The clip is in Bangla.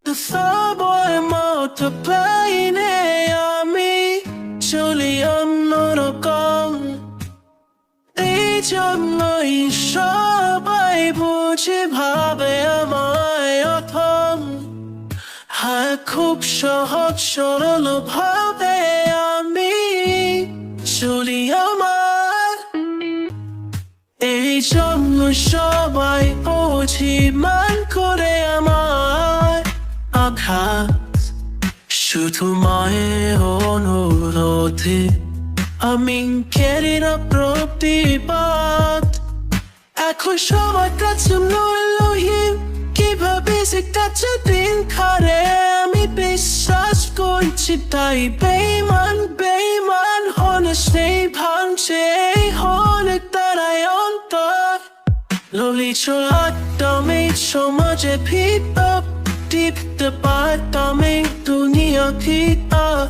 The subway multiplying আমি চলি অন্যরকম এই জন্যই সবাই বুঝে ভাবে আমায় অথম হ্যাঁ খুব সহজ সরল ভাবে আমি চলি আমার এই জন্য সবাই বুঝি মান করে আমার আঘাত শুধু মায়ের অনুরোধে আমি কেড়ে না প্রতিবাদ এখন সবার কাছে মূল্যহীন কিভাবে সে কাছে দিন খারে আমি বিশ্বাস করছি তাই বেইমান হলে সেই ভাঙছে হলে তারাই অন্তর ললি চলাতাম এই সমাজে ভিতর টিপতে পারতাম এই দুনিয়া ভিতর